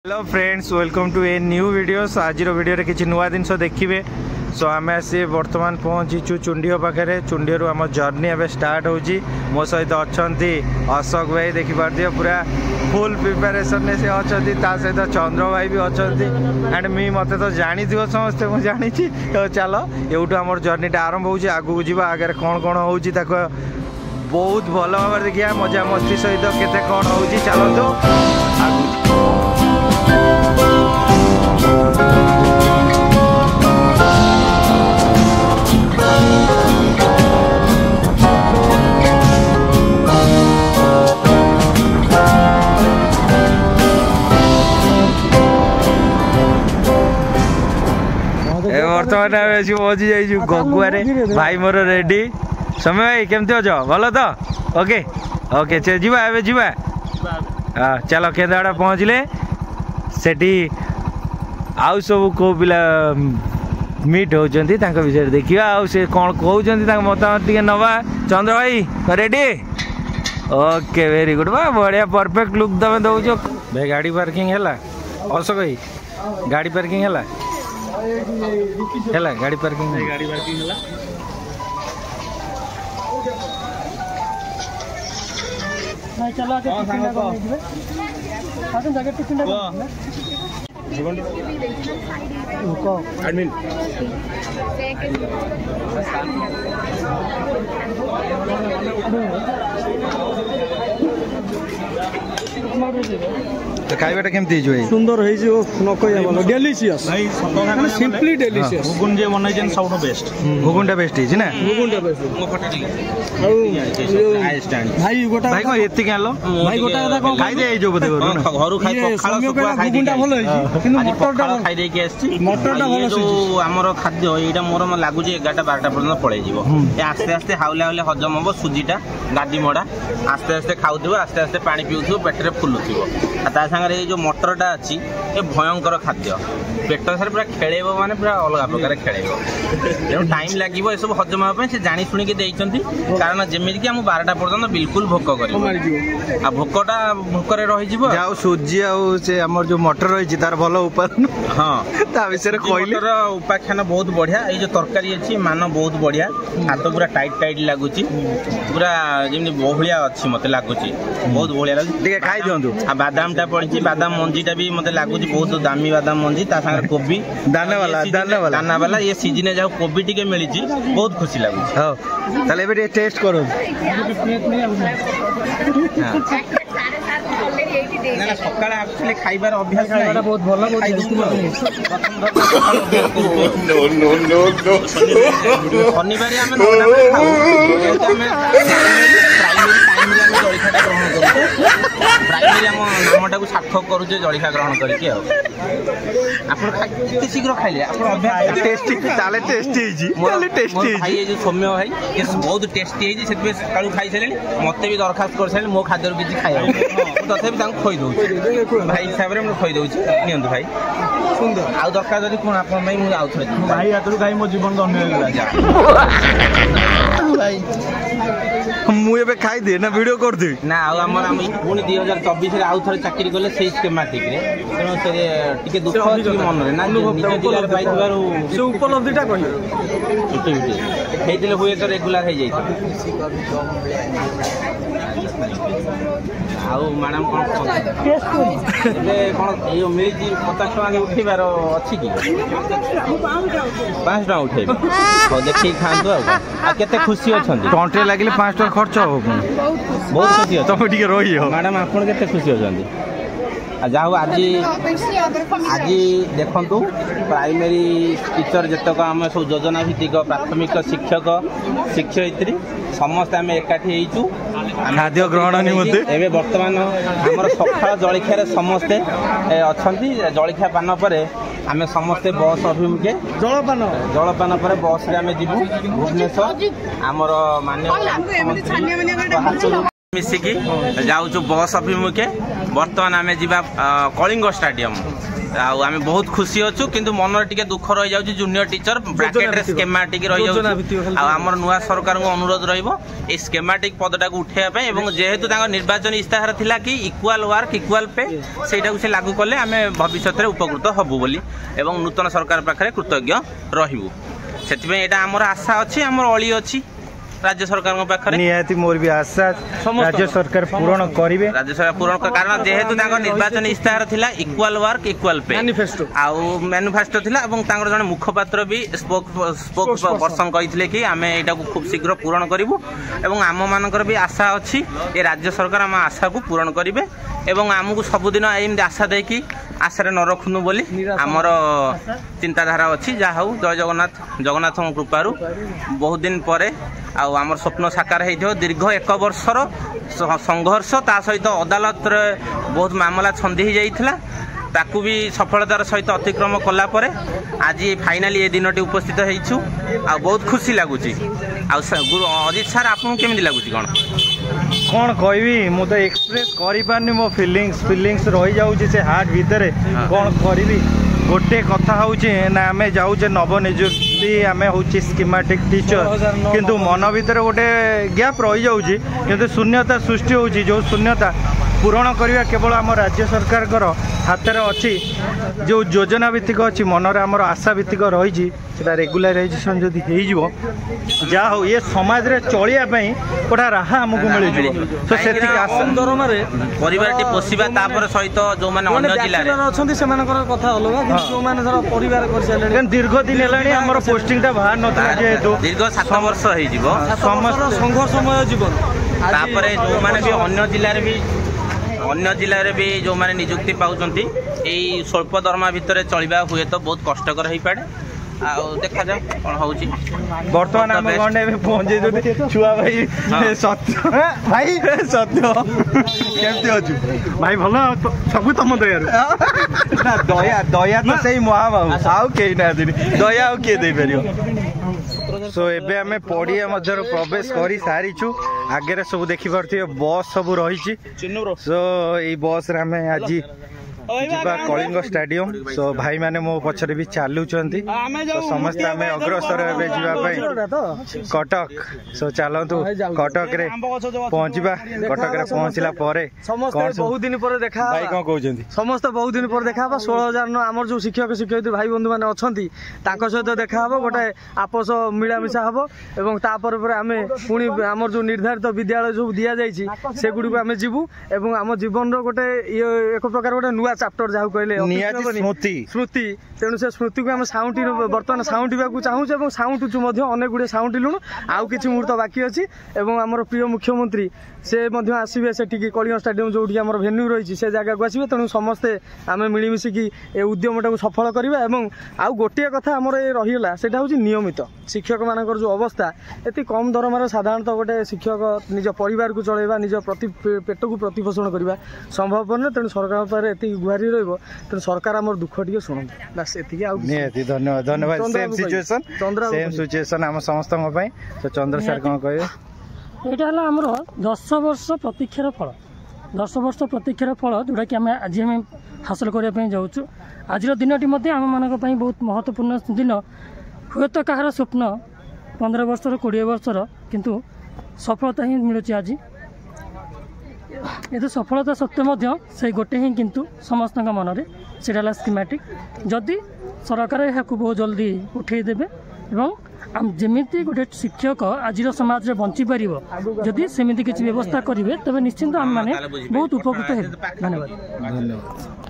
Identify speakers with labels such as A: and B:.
A: Hello friends, welcome to a new video. आज video रे किसी नुआ जिन देखिए। सो आम आसी बर्तमान पहुँचीचु चुंडीओ पाखे। चुंडीरू आम जर्नी एवं स्टार्ट होची। मो सहित अच्छा अशोक भाई देखिपार पूरा फुल प्रिपेरेसन से अच्छा। सहित चंद्र भाई भी अच्छा एंड मी मत तो जानी थो समस्ते मुझे जानी। तो चल यूँ आम जर्नीटा आरंभ हो आगू जी आगे कौन कौन हो बहुत भल भाव देखिए मजा मस्ती सहित केते कौन हो चलतु आगू। बर्तमान पहुँची जाइए गगुआरे। भाई मोर रेडी। समय भाई केमती अच भल तो? ओके ओके जीवा एवं जीवा। हाँ चलो केंद्रापड़ा पहुँचले सेठी आउ सब को पिला मीट होती विषय देखा आउ कौन कहते मतामत टे नवा। चंद्र भाई रेडी? ओके वेरी गुड बा बढ़िया परफेक्ट लुक तुम दौ भाई। गाड़ी पार्किंग है अशोक भाई? गाड़ी पार्किंग है गाड़ी पार्किंग है। तो खाइबाटा केमती
B: सुंदर डेलीशियस सिंपली डेलीशियस।
C: घुगुन जे बनैछन सबटो बेस्ट।
A: घुगुनटा बेस्ट है ना?
B: घुगुनटा बेस्ट भाई गोटा
A: भाई कोन एति केलो
B: भाई गोटा कथा कोन
A: खाइ दे जो बदे करू ना
C: घरु खाइ पखाला सुकुआ खाइ
B: घुगुनटा भलो होइछि किंतु मटरटा
C: खाइ दे के आछि।
B: मटरटा भलो
C: जो हमर खाद्य एटा मोर लागु जे 11टा 12टा पर्यंत पळै जिवो। ए आस्ते आस्ते हाउले हाउले हजम होबो। सुजीटा गादी मोडा आस्ते आस्ते खाउथिबो, आस्ते आस्ते पानी पिउथिबो, पेटरे फुलुथिबो। आ ता संगे जो मटरटा अछि ए भयंकर खाद्य। पेट सारे पूरा खेलेबो माने पूरा अलग प्रकार खेलेबो। तेणु टाइम लागिबो ए सब हजम होबा से जानी सुनी के देइचंती। कारण जेमिति कि हम 12टा पर्यंत बिल्कुल भोक करिबो। आ भोकटा भोकरे रहि जिवो।
A: जाउ सुजी आउ से हमर जो मटर रहि छि तार भलो उपादान। हां ता विषय रे कहले मटर उपाख्यान बहुत बढ़िया। ए जो तरकारी अछि मान बहुत बढ़िया। हाथ पूरा टाइट टाइट लागु छि पूरा जेमिति बहुलिया अछि मते लागु छि बहुत बढ़िया लागु। ठीक खाइ दियंतु। आ बादामटा पड़ी छि बादाम मंजीटा भी मते लागु छि बहुत दामी बादाम मंजी। ता संगे कोबी दाना वाला ये सीजन जाओ कोबी टिके मिली छि बहुत खुशी लागु छि। हां ताले एबे टेस्ट करो। ना ना सकाळ एक्चुअली खाइबार अभ्यास खाइबाटा बहुत भलो बहुत नो नो नो नो शनिवार हम 9टा बजे खाऊ। हम प्राइमरी टाइम रे हम जळिखाटा ग्रहण करू। प्राइमरी हम नामटा को सार्थक करू जे जळिखा ग्रहण करके। आपण कितने शीघ्र खाइले आपण अभ्यास टेस्टी ताले टेस्टी जी ताले टेस्टी भाई। ये जो सौम्य भाई ये बहुत टेस्टी है जी सेतबे सकाळू खाइ छले मते भी दरखास्त कर छले मो खाद्य किछि खाइबो तथेबी तांको खोइ दउ भाई हिसाब रे म खोइ दउ छी। नियंतु भाई सुंदर आ दरकार जदी कोन आपण भाई मु आउ थरे भाई आतरु गाई मो जीवन धन्य हो गेला भाई। मु एबे खाइ दे ना वीडियो कर दे ना। आ हमर हम पुनी 2024 रे आउ थरे चाकरी गले सेही स्कीमेटिक रे। तेनो से टिके दुख अछि मन रे ना निज जिल्ला रे पाइबारु से उपलब्धिटा कहि छुट्टी हेतिले हुए तो रेगुलर हे जाई। आउ मैडम कोन टेस्ट एबे कोन यो मिली 50 टका के उठिबार अछि कि 5 टका उठेबे हो देखि खांतो। आ केते खुशी अछंती टंटे लागिले 5 टका खर्च हो बहुत खुशी तुम टिके रही हो। मैडम आपण केते खुशी अछंती? जाओ आज देखु प्राइमरी टीचर जतक आम सब योजना भित्तिक प्राथमिक शिक्षक शिक्षयित्री समस्ते आम एकाठी होइचु खाद्य ग्रहण निमंते। एबे वर्तमान हमर सकाळ जळिखिया समस्ते अछंती। जळिखिया पान परे आम समस्ते बस अभिमुखे जलपान पर बस रे आम जीवु भुवनेश्वर। आमर मान्य
C: मिसिकी जाऊँ बस अभिमुखे बर्तमान आम जा कलिंग स्टाडियम आम बहुत खुशी अच्छु किंतु मन टे दुख रही जाऊँ जूनियर टीचर ब्राकेट स्केमाटिक रही जाऊँ आमर नुआ सरकार को अनुरोध रही स्केमाटिक पदटा को उठाइबा जेहेतु निर्वाचन इस्ताहार थिला कि इक्वाल वर्क इक्वाल पे से से लागू कले आम भविष्य में उपकृत हबु बोली एवं नूतन सरकार पाखे कृतज्ञ रहबू से आमर आशा अच्छी आमर अली अच्छी राज्य सरकार पाखे
D: निहाती मोर भी आशा राज्य सरकार पूर्ण करेंगे
C: राज्य सरकार पूर्ण कारण जेहेतु निर्वाचन इस्ताहार थिला इक्वाल वर्क इक्वाल पे मैनिफेस्टो थिला जड़े मुखपात्र भी स्पोक पर्सन कही कि आम यहाँ खूब शीघ्र पूरण करूँ एवं आम मानकर भी आशा अच्छी ये राज्य सरकार आम आशा को पूरण करेंगे एवं आमको सबुदिन एमती आशा देकी आशारे न रखुनु बोली आमर चिंताधारा अच्छी जहा हूँ जय जगन्नाथ जगन्नाथ कृपारू बहुत दिन पर आमर स्वप्न साकार हो दीर्घ 1 वर्षर संघर्ष ता सहित अदालत बहुत मामला छंदी जाइथिला ताकू भी सफलतार सहित अतिक्रम कला परे आज फाइनाली ये दिन उपस्थित होइछु आ बहुत खुशी लगुच अजित सार आपको केमी लगुच
D: कौन कहबी मु तो एक्सप्रेस करि पारनी मो फीलिंग्स रही जाउची से हार्ट भीतर कौन करी गोटे कथा होउची ना आमे जाउचे नवनियुक्ति आमे होउची स्कीमेटिक टीचर किंतु मन भीतर गोटे गैप रही जाउची किंतु शून्यता सृष्टि होउची जो शून्यता पूरण करवा केवल आम राज्य सरकार हाथ में अच्छी जो योजना भित्तिक अच्छी मनरे आमर आशा भित्तिक रही रेगुलाराइजेशन जदि हो जहा हो ये समाज रे चलियापाई गोटा राह आमको मिल तो से
C: दरमार परिवार पोषा तापर सहित जो मैंने अन्य जिले
B: कथा अलग जो मैंने परिवार कर
D: दीर्घ दिन है पोस्टिंग बाहर ना जेहेतु
C: दीर्घ 7 वर्ष हो
B: संघर्षमय जीवन
C: तापर जो मैंने भी अन्य जिले भी जो मैंने नियुक्ति पाउछंती एई स्वल्प दरमा भितर चलवा हुए तो बहुत कष्टकर हो पाए देखा जाए कौन होउची
D: वर्तमान आम गंडे में पहुंचे जो छुआ भाई सत्य भाई सत्य केमती अच्छु भाई भल सब तुम दया दया दया तो सही महाबाबू आउ कई ना दया आउ किए दे पार सो एबे आमे पड़िया मध्य प्रवेश कर सारीचु आगे सब देखी पारे बस सब रही सो ये बस रे आमे आज जीवा कलिंग स्टाडियम सो भाई माने मो पछरे भी चालुचंती तो समस्त आमे अग्रसर हेबे जीवा कटक सो चलतु कटक रे पहुंचबा कटक रे पहुंचला परे
B: समस्त बहुत दिन पर देखा
D: भाई कोन कहउचंती
B: समस्त बहुत दिन पर देखा 16,000 न हमर जो शिक्षक शिक्षयित्री भाई बंधु माने अछंती ताको सहित देखा हबो गोटे आपस मिलामिशा हबो एवं तापर पर आमे पुनी हमर जो निर्धारित विद्यालय जो दिया जाईची से गुडी को आमे जीवु एवं हम जीवन रो गोटे एक प्रकार गोटे नुवा चैप्टर जहाँ कहले स्मृति तेणु से स्मृति को आम साउंटी बर्तमान साउंटा चाहूँ साउंटुचु अनेक गुड़े साउंटिलुण आउ कि मुहूर्त बाकी अच्छी एवं आमर प्रिय मुख्यमंत्री से आसवे से कलिंग स्टाडियम जो भेन्यू रही से जगह को आसवे तेणु समस्ते आम मिलमिशिकी ए उद्यमटा को सफल करवा एवं आउ गोटे कथा आमर ये रहीगला से नियमित शिक्षक मान जो अवस्था ये कम दरमार साधारणतः गोटे शिक्षक निज परिवार को चलैबा निज पेट को प्रतिपोषण करवा संभव न तेणु सरकार पर ये गुहारी तेणु सरकार आम दुख टे शुणु बस ये
D: धन्यवाद धन्यवाद सेम सिचुएशन आम समस्त तो चंद्र सर कौन कहे
E: यहाँ है आमर 10 वर्ष प्रतीक्षार फल 10 वर्ष प्रतीक्षार फल जोटा कि आम आज आम हासिल करने जाऊँ आज दिन आम मान बहुत महत्वपूर्ण दिन हुए तो कहार स्वप्न 15 वर्षर 20 वर्षर किंतु सफलता ही मिलूँ आज ये सफलता सत्वे से गोटे ही किंतु समस्त मनरे से स्कीमेटिक जदि सरकार यहाँ बहुत जल्दी उठेदेवे एवं जमीती गोटे शिक्षक आज समाज में बंची पार जदि सेमती किसी व्यवस्था करेंगे तेज निश्चिंत आम मैंने बहुत उपकृत है। धन्यवाद।